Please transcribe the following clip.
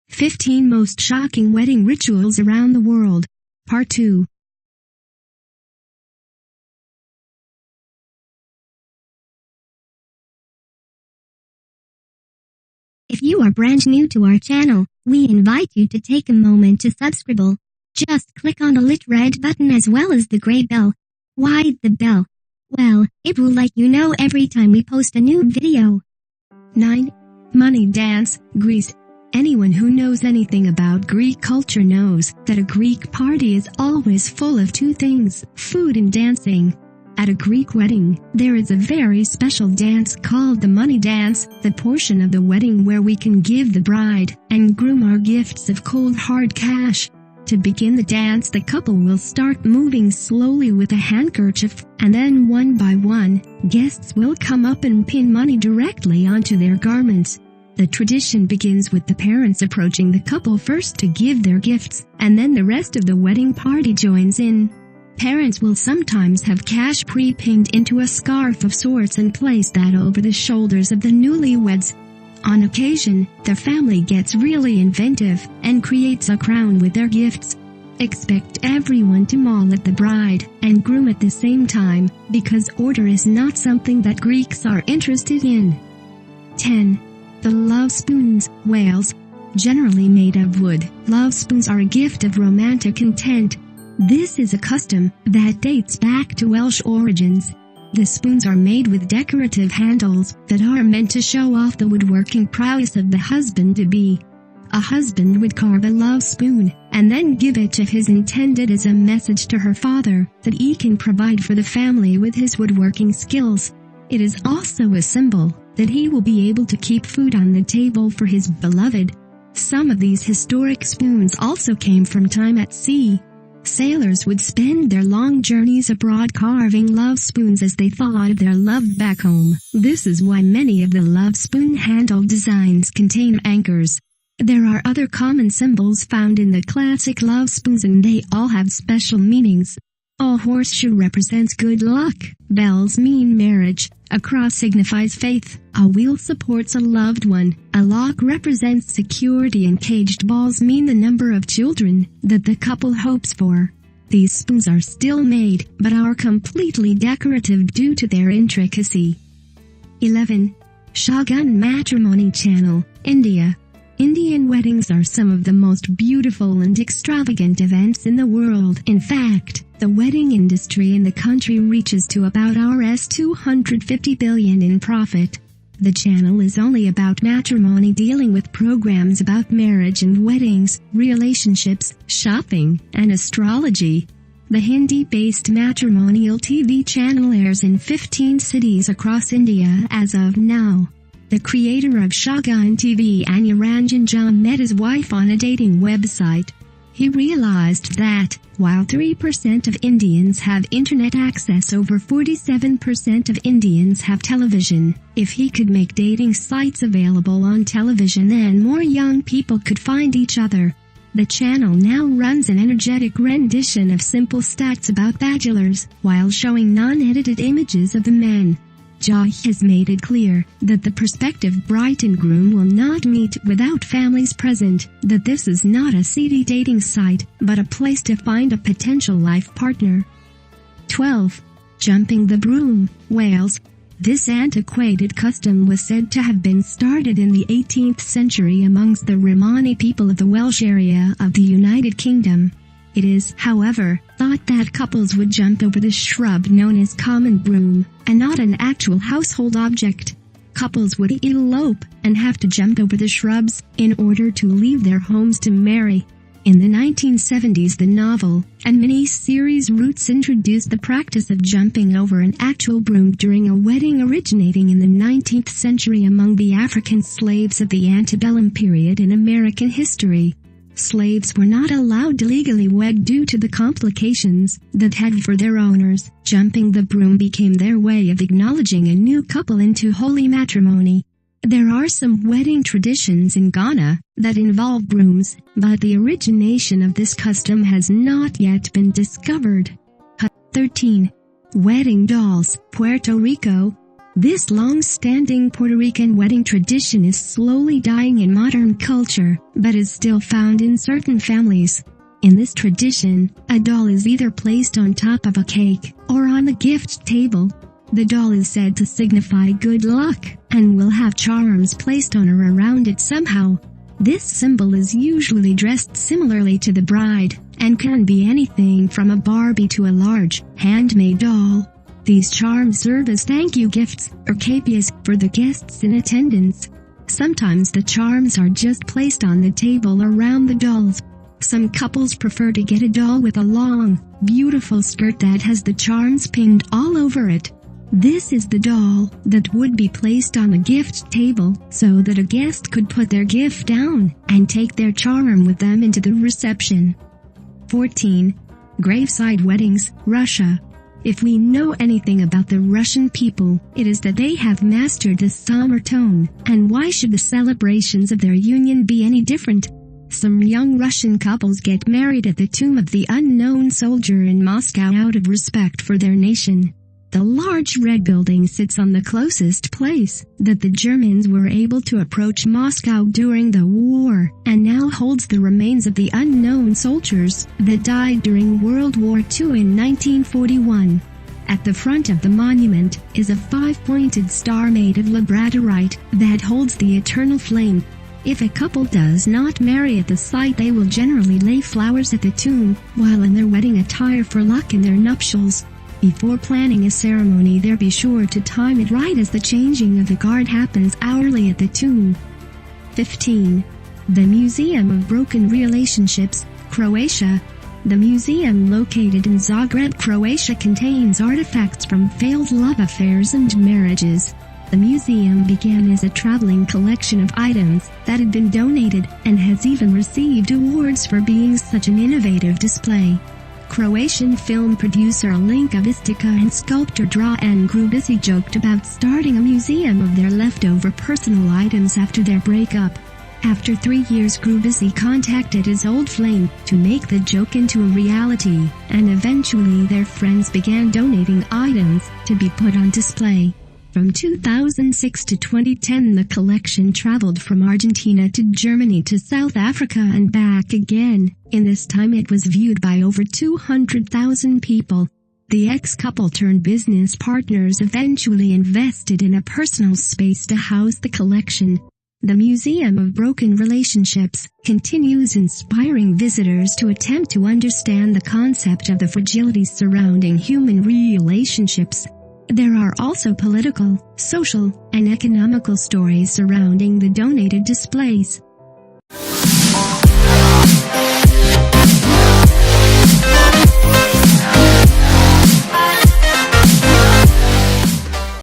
15 Most Shocking Wedding Rituals Around the World, Part 2. If you are brand new to our channel, we invite you to take a moment to subscribe. Just click on the lit red button as well as the gray bell. Why the bell? Well, it will let you know every time we post a new video. 9. Money Dance, Greece. Anyone who knows anything about Greek culture knows that a Greek party is always full of two things, food and dancing. At a Greek wedding, there is a very special dance called the money dance, the portion of the wedding where we can give the bride and groom our gifts of cold hard cash. To begin the dance, the couple will start moving slowly with a handkerchief, and then one by one, guests will come up and pin money directly onto their garments. The tradition begins with the parents approaching the couple first to give their gifts, and then the rest of the wedding party joins in. Parents will sometimes have cash pre-pinned into a scarf of sorts and place that over the shoulders of the newlyweds. On occasion, the family gets really inventive and creates a crown with their gifts. Expect everyone to maul at the bride and groom at the same time, because order is not something that Greeks are interested in. 10. The love spoons, Wales. Generally made of wood, love spoons are a gift of romantic intent. This is a custom that dates back to Welsh origins. The spoons are made with decorative handles that are meant to show off the woodworking prowess of the husband-to-be. A husband would carve a love spoon and then give it to his intended as a message to her father that he can provide for the family with his woodworking skills. It is also a symbol that he will be able to keep food on the table for his beloved. Some of these historic spoons also came from time at sea. Sailors would spend their long journeys abroad carving love spoons as they thought of their love back home. This is why many of the love spoon handle designs contain anchors. There are other common symbols found in the classic love spoons, and they all have special meanings. A horseshoe represents good luck, bells mean marriage, a cross signifies faith, a wheel supports a loved one, a lock represents security, and caged balls mean the number of children that the couple hopes for. These spoons are still made, but are completely decorative due to their intricacy. 11. Shagun Matrimony Channel, India. Indian weddings are some of the most beautiful and extravagant events in the world. In fact, the wedding industry in the country reaches to about Rs 250 billion in profit. The channel is only about matrimony, dealing with programs about marriage and weddings, relationships, shopping, and astrology. The Hindi-based matrimonial TV channel airs in 15 cities across India as of now. The creator of Shagun TV, Niranjan Jha, met his wife on a dating website. He realized that, while 3% of Indians have internet access, over 47% of Indians have television. If he could make dating sites available on television, then more young people could find each other. The channel now runs an energetic rendition of simple stats about bachelors, while showing non-edited images of the men. Jha has made it clear that the prospective bride and groom will not meet without families present, that this is not a seedy dating site, but a place to find a potential life partner. 12. Jumping the broom, Wales. This antiquated custom was said to have been started in the 18th century amongst the Romani people of the Welsh area of the United Kingdom. It is, however, thought that couples would jump over the shrub known as common broom, and not an actual household object. Couples would elope and have to jump over the shrubs in order to leave their homes to marry. In the 1970s, the novel and mini-series Roots introduced the practice of jumping over an actual broom during a wedding, originating in the 19th century among the African slaves of the antebellum period in American history. Slaves were not allowed to legally wed due to the complications that had for their owners. Jumping the broom became their way of acknowledging a new couple into holy matrimony. There are some wedding traditions in Ghana that involve brooms, but the origination of this custom has not yet been discovered. 13. Wedding dolls, Puerto Rico. This long-standing Puerto Rican wedding tradition is slowly dying in modern culture, but is still found in certain families. In this tradition, a doll is either placed on top of a cake or on the gift table. The doll is said to signify good luck and will have charms placed on or around it somehow. This symbol is usually dressed similarly to the bride and can be anything from a Barbie to a large, handmade doll. These charms serve as thank you gifts or capias for the guests in attendance. Sometimes the charms are just placed on the table around the dolls. Some couples prefer to get a doll with a long, beautiful skirt that has the charms pinned all over it. This is the doll that would be placed on the gift table so that a guest could put their gift down and take their charm with them into the reception. 14. Graveside weddings, Russia. If we know anything about the Russian people, it is that they have mastered the somber tone, and why should the celebrations of their union be any different? Some young Russian couples get married at the tomb of the unknown soldier in Moscow out of respect for their nation. The large red building sits on the closest place that the Germans were able to approach Moscow during the war, and now holds the remains of the unknown soldiers that died during World War II in 1941. At the front of the monument is a 5-pointed star made of labradorite that holds the eternal flame. If a couple does not marry at the site, they will generally lay flowers at the tomb while in their wedding attire for luck in their nuptials. Before planning a ceremony there, be sure to time it right as the changing of the guard happens hourly at the tomb. 15. The Museum of Broken Relationships, Croatia. The museum located in Zagreb, Croatia contains artifacts from failed love affairs and marriages. The museum began as a traveling collection of items that had been donated and has even received awards for being such an innovative display. Croatian film producer Alenka Vistica and sculptor Dragan Grubisi joked about starting a museum of their leftover personal items after their breakup. After 3 years, Grubisi contacted his old flame to make the joke into a reality, and eventually their friends began donating items to be put on display. From 2006 to 2010, the collection traveled from Argentina to Germany to South Africa and back again. In this time it was viewed by over 200,000 people. The ex-couple turned business partners eventually invested in a personal space to house the collection. The Museum of Broken Relationships continues inspiring visitors to attempt to understand the concept of the fragilities surrounding human relationships. There are also political, social, and economical stories surrounding the donated displays.